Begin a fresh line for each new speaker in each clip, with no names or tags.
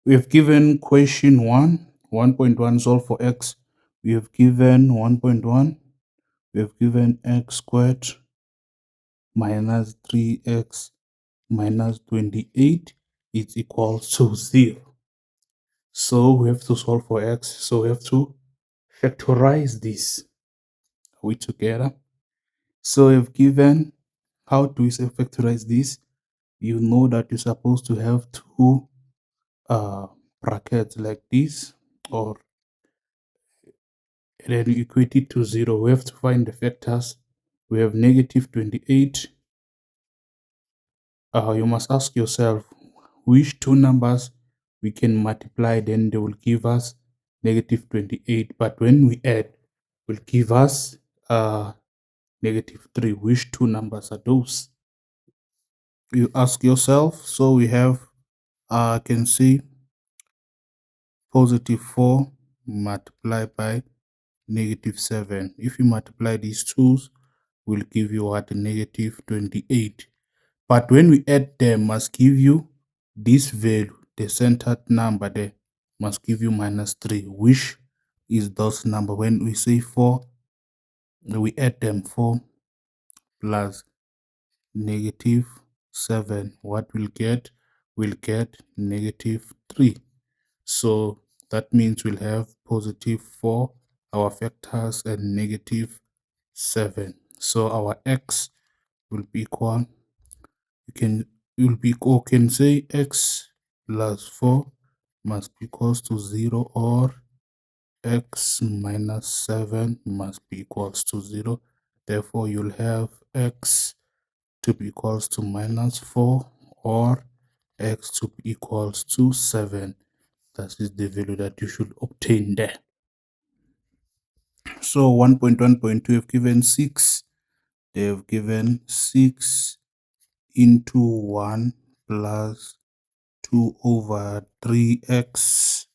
We have given question 1.1 solve for x. We have given 1.1. We have given x squared minus 3x minus 28 is equal to 0. So we have to solve for x. So we have to factorize this. Are we together? So we've given, how do we say factorize this? You know that you're supposed to have two brackets like this, or then you equate it to 0. We have to find the factors. We have negative 28. You must ask yourself which two numbers we can multiply, then they will give us negative 28. But when we add, will give us negative 3. Which two numbers are those? You ask yourself. So we have, I can see positive 4 multiplied by negative 7. If you multiply these twos, will give you what? Negative 28. But when we add them, must give you this value, the centered number there, must give you minus 3, which is those number. When we say 4, we add them, 4 plus negative 7. What we'll get? We'll get negative 3. So that means we'll have positive 4, our factors, and negative 7. So our x will be equal, you can say x plus 4 must be equals to 0, or x minus 7 must be equals to 0. Therefore you'll have x to be equals to minus 4, or x to be equals to 7. That is the value that you should obtain there. So 1.1.2 have given 6. They have given 6 into 1 plus 2 over 3x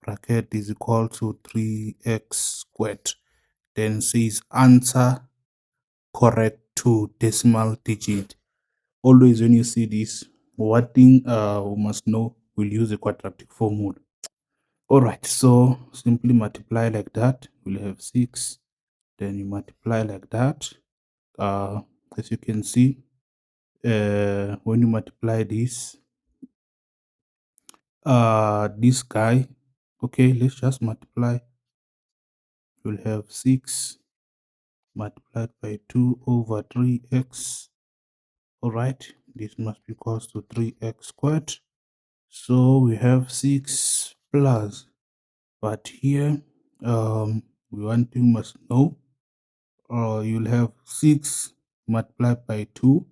bracket is equal to 3x squared. Then says answer correct to decimal digit. Always when you see this, one thing we must know, we'll use the quadratic formula. All right, so simply multiply like that. We'll have 6. Then you multiply like that. As you can see, when you multiply this guy, okay, let's just multiply. You'll have 6 multiplied by 2 over 3x. All right, this must be equals to 3x squared. So we have 6 plus, but here one thing you must know, you'll have 6 multiplied by 2,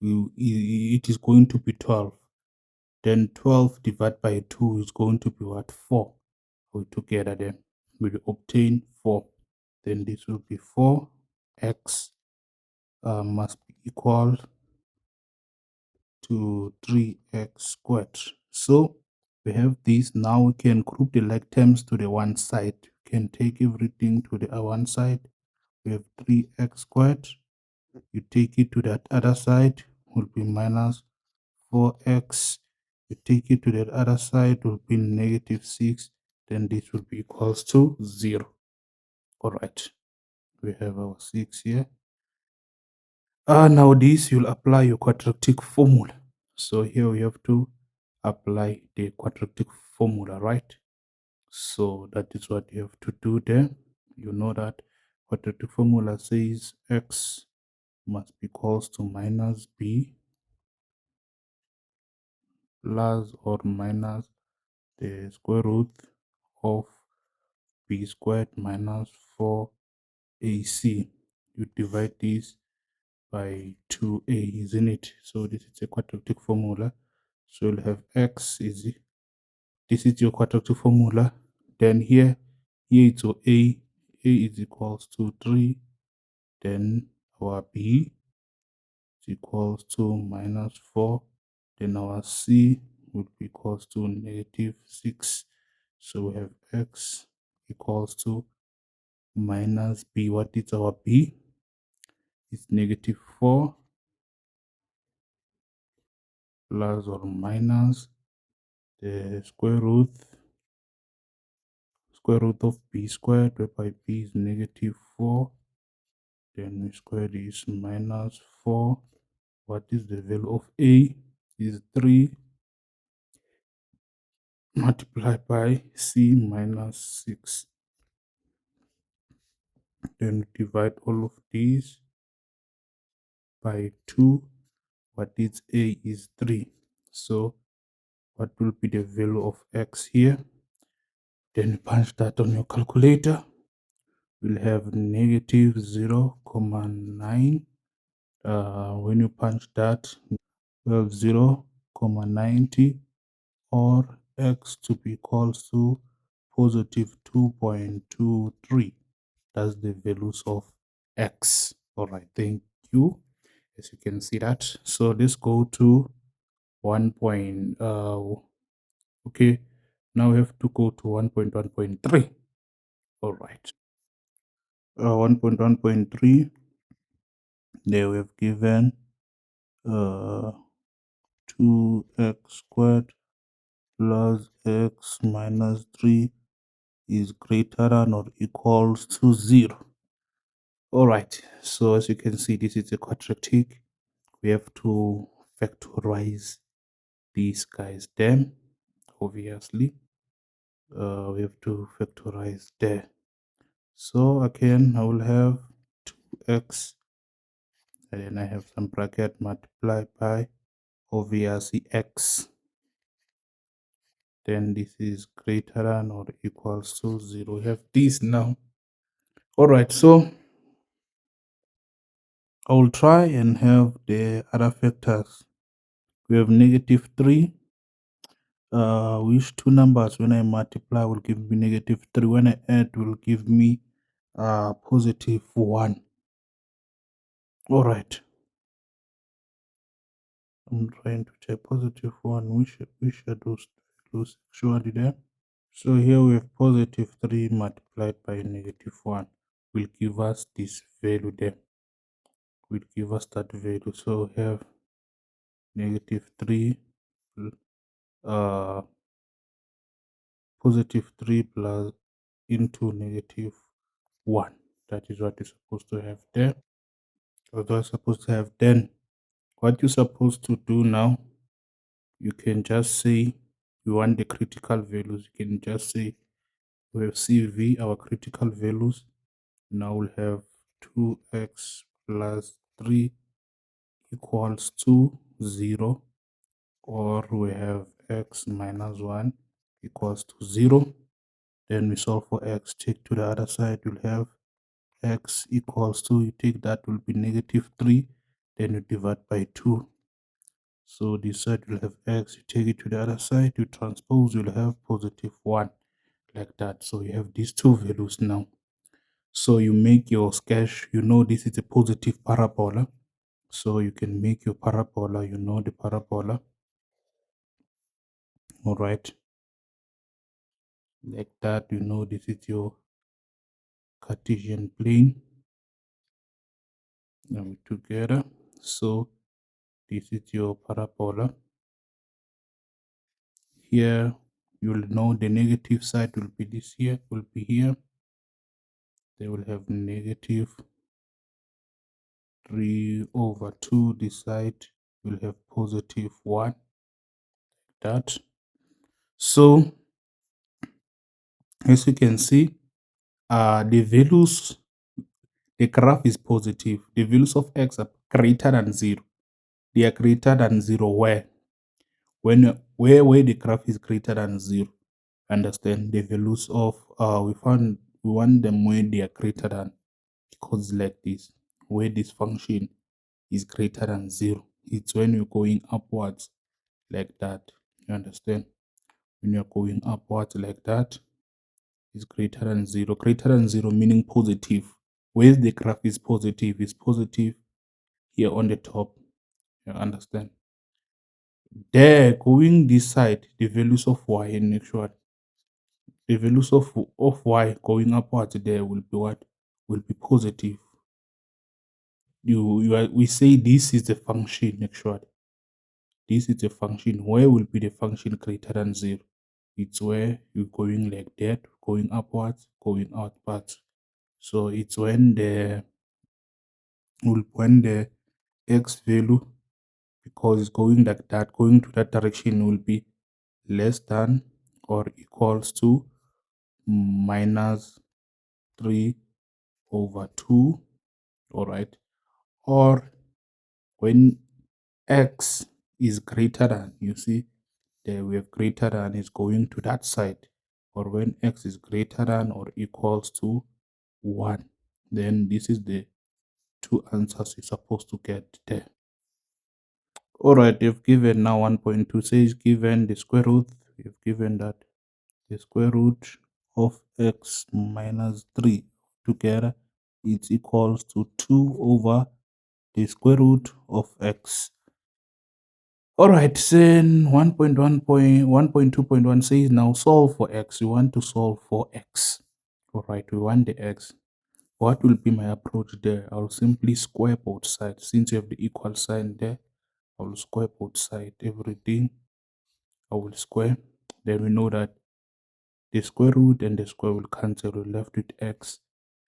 it is going to be 12. Then 12 divided by 2 is going to be what? 4. We together then we will obtain 4. Then this will be 4x must be equal to 3x squared. So we have this. Now we can group the like terms to the one side. We can take everything to the one side. We have 3x squared. You take it to that other side, will be minus 4x. You take it to the other side, will be negative 6. Then this will be equals to 0. All right, we have our 6 here. Now this, you'll apply your quadratic formula. So here we have to apply the quadratic formula, right? So that is what you have to do there. You know that quadratic formula says x must be equals to minus b plus or minus the square root of b squared minus 4ac. You divide this by 2a, isn't it? So this is a quadratic formula. So you'll have x is, this is your quadratic formula. Then here it's your a is equals to 3. Then our b is equals to minus 4. Then our c would be equals to negative 6. So we have x equals to minus b. What is our b? It's negative 4 plus or minus the square root of b squared, whereby b is -4. Then we square this minus 4. What is the value of a? Is 3 multiplied by c minus 6. Then we divide all of these by 2. What is a is 3. So what will be the value of x here? Then punch that on your calculator. We'll have negative 0, 0.9. When you punch that, we have 0, 0.90, or x to be equals to positive 2.23. That's the values of x. All right, thank you. As you can see that. So let's go to 1. Okay, now we have to go to 1.1.3. All right. 1.1.3, they we have given 2x squared plus x minus 3 is greater than or equals to 0. All right, so as you can see, this is a quadratic. We have to factorize these guys then, obviously. We have to factorize there. So again, I will have 2x, and then I have some bracket multiplied by obviously x. Then this is greater than or equals to 0. We have this now. All right, so I will try and have the other factors. We have -3. Which two numbers when I multiply will give me -3. When I add will give me +1. All right. I'm trying to check +1. Which are those values actually there? So here we have +3 multiplied by -1 will give us this value there. Will give us that value. So we have -3 +3 plus into -1. That is what you're supposed to have there. What you're supposed to have then. What you're supposed to do now, you can just say you want the critical values. You can just say we have CV, our critical values. Now we'll have 2x plus 3 equals to 0, or we have x minus 1 equals to 0. Then we solve for x, take to the other side, you'll have x equals to, you take that will be -3, then you divide by 2. So this side will have x, you take it to the other side, you transpose, you'll have +1, like that. So you have these two values now. So you make your sketch, you know this is a positive parabola. So you can make your parabola, you know the parabola. All right. Like that, you know this is your Cartesian plane. Now together. So this is your parabola. Here you'll know the negative side will be this here, will be here. They will have -3/2. This side will have +1. That. So as you can see, the values, the graph is positive. The values of x are greater than 0. They are greater than 0 where? Where the graph is greater than 0. Understand the values of we want them where they are greater than, because like this, where this function is greater than 0. It's when you're going upwards like that. You understand? When you're going upwards like that, is greater than 0. Greater than 0 meaning positive. Where the graph is positive, is positive here on the top. You understand? There, going this side, the values of y in actual, the values of y going upwards there will be what? Will be positive. We say this is the function actually. this is a function. Where will be the function greater than 0? It's where you're going like that, going upwards, going outwards. So it's when the x value, because it's going like that, going to that direction, will be less than or equals to minus 3 over 2. All right. Or when x is greater than, you see, there we have greater than is going to that side. Or when x is greater than or equals to 1, then this is the two answers you're supposed to get there. All right, they've given now 1.2 says given the square root, we've given that the square root of x minus 3 together is equals to 2 over the square root of x. All right, then 1.2.1 says now solve for x. We want to solve for x. All right, we want the x. What will be my approach there? I'll simply square both sides. Since you have the equal sign there, I will square both sides. Everything I will square. Then we know that the square root and the square will cancel. We're left with x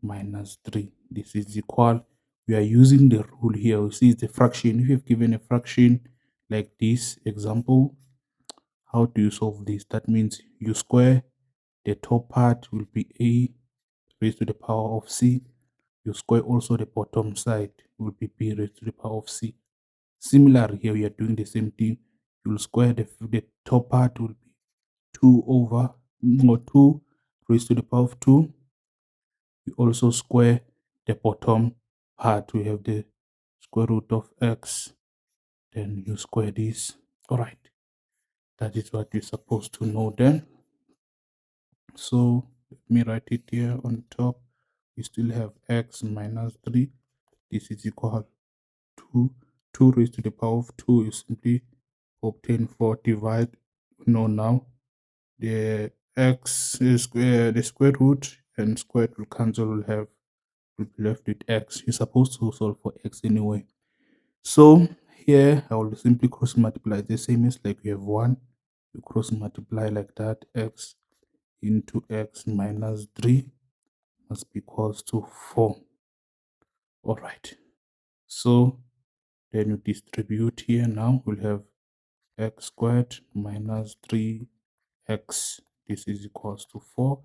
minus 3. This is equal. We are using the rule here. We see it's a fraction. If you've given a fraction like this example, how do you solve this? That means you square the top part will be a raised to the power of c. You square also the bottom side will be b raised to the power of c. Similarly, here we are doing the same thing. You'll square the top part will be 2 over or 2 raised to the power of 2. You also square the bottom part. We have the square root of x. Then you square this. All right. That is what you're supposed to know then. So let me write it here on top. We still have x minus 3. This is equal to 2 raised to the power of 2. You simply obtain 4 divide. No, now the x is the square root and squared will cancel. Will be left with x. You're supposed to solve for x anyway. So here I will simply cross multiply the same as like we have 1. You cross multiply like that, x into x minus 3 must be equals to 4. All right. So then you distribute here. Now we'll have x squared minus 3x. This is equals to 4.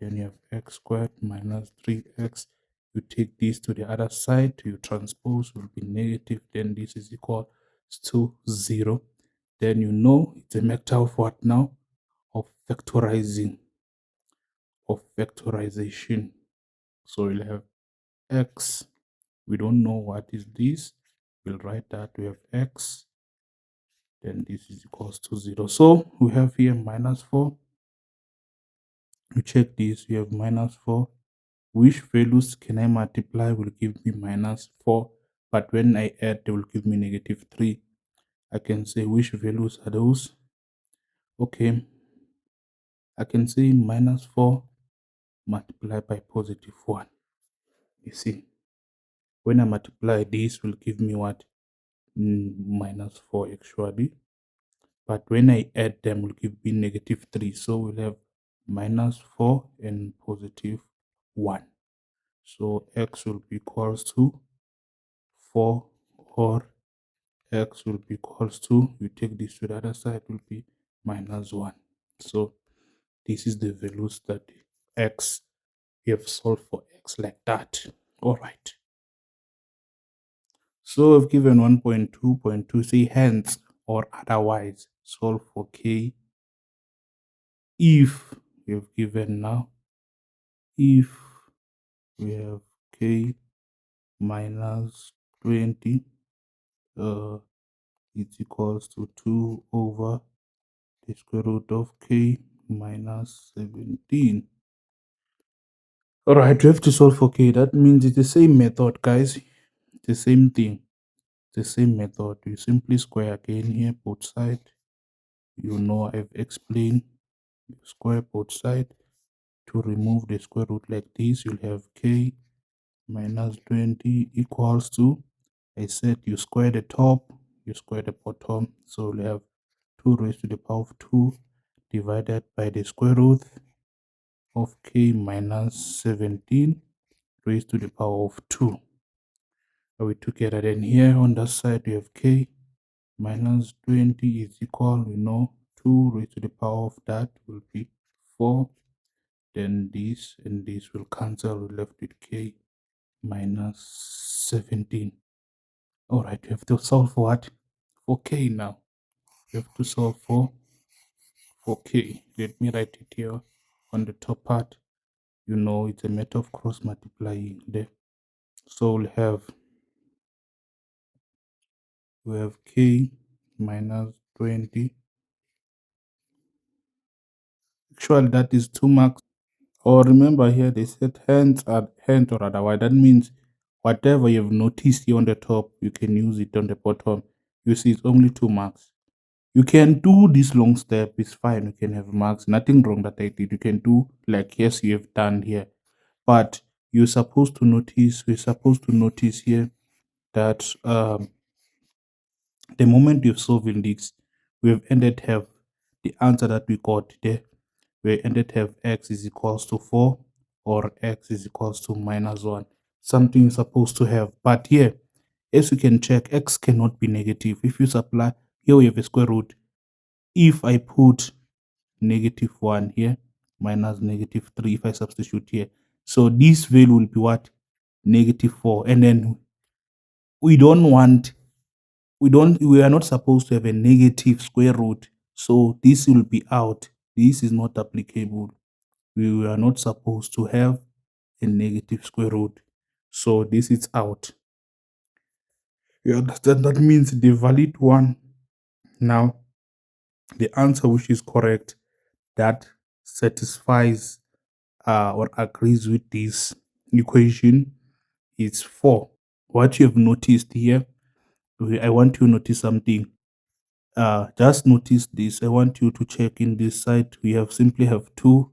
Then you have x squared minus 3x. You take this to the other side, you transpose will be negative. Then this is equal to 0. Then you know it's a matter of what now? Of factorizing, of factorization. So we'll have x. We don't know what is this. We'll write that we have x. Then this is equals to 0. So we have here minus 4. We check this. We have minus 4. Which values can I multiply will give me minus 4, but when I add they will give me negative 3. I can say which values are those. Okay, I can say minus 4 multiplied by positive 1. You see, when I multiply this will give me what? Minus 4 actually, but when I add them will give me negative 3. So we'll have minus 4 and positive 1. So x will be equals to 4, or x will be equals to, you take this to the other side, will be minus 1. So this is the values that x, we have solved for x like that. All right. So I've given 1.2.2, say hence or otherwise solve for k if we have given now, if we have k minus 20 is equals to 2 over the square root of k minus 17. All right, we have to solve for k. That means it's the same method, guys. It's the same thing. The same method. You simply square again here, both sides. You know I've explained. You square both sides. To remove the square root like this, you'll have k minus 20 equals to, I said you square the top, you square the bottom, so we'll have 2 raised to the power of 2 divided by the square root of k minus 17 raised to the power of 2. We together, then here on that side we have k minus 20 is equal, we know 2 raised to the power of that will be 4. Then this and this will cancel, we're left with k minus 17. All right, we have to solve for what? For k now. We have to solve for k. Let me write it here on the top part. You know, it's a method of cross multiplying there. So we have k minus 20. Actually, that is 2 marks. Or remember here they said hence or otherwise. That means whatever you've noticed here on the top, you can use it on the bottom. You see, it's only 2 marks. You can do this long step, it's fine. You can have marks. Nothing wrong that I did. You can do like yes, you have done here. But we're supposed to notice here that the moment we're solving this, we've ended have the answer that we got there. We ended have x is equals to 4 or x is equals to minus 1. Something you're supposed to have. But here, as you can check, x cannot be negative. If you supply, here we have a square root. If I put negative 1 here, minus negative 3, if I substitute here. So this value will be what? Negative 4. And then we are not supposed to have a negative square root. So this will be out. This is not applicable. We are not supposed to have a negative square root. So this is out. You understand? That means the valid one. Now, the answer which is correct that satisfies or agrees with this equation is 4. What you have noticed here, I want you to notice something. Just notice this. I want you to check in this side. We have simply have 2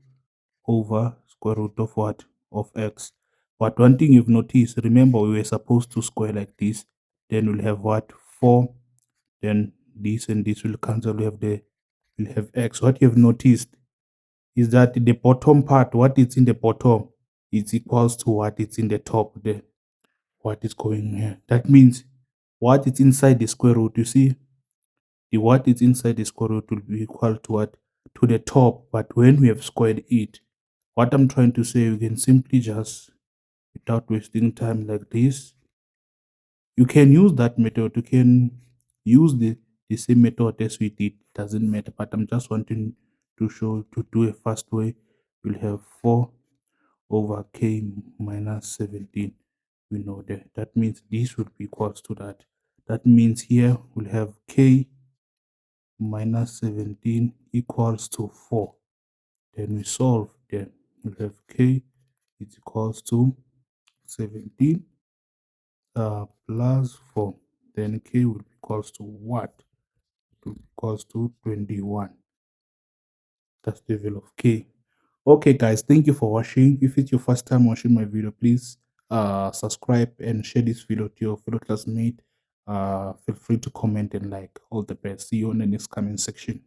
over square root of what? Of x. But one thing you've noticed, remember we were supposed to square like this. Then we'll have what? 4. Then this and this will cancel. We'll have x. What you've noticed is that the bottom part, what is in the bottom, is equals to what is in the top there. What is going here? That means what is inside the square root, you see, the what is inside the square root will be equal to what? To the top. But when we have squared it, what I'm trying to say, you can simply just, without wasting time like this, you can use that method. You can use the same method as we did. Doesn't matter. But I'm just wanting to show to do a fast way. We'll have 4 over k minus 17. We know that. That means this will be equals to that. That means here we'll have k minus 17 equals to 4. Then we solve. Then we'll have k is equals to 17 plus 4. Then k will be equals to what? It will be equals to 21. That's the value of k. Okay guys, thank you for watching. If it's your first time watching my video, please subscribe and share this video to your fellow classmates. Feel free to comment and like. All the best. See you in the next comment section.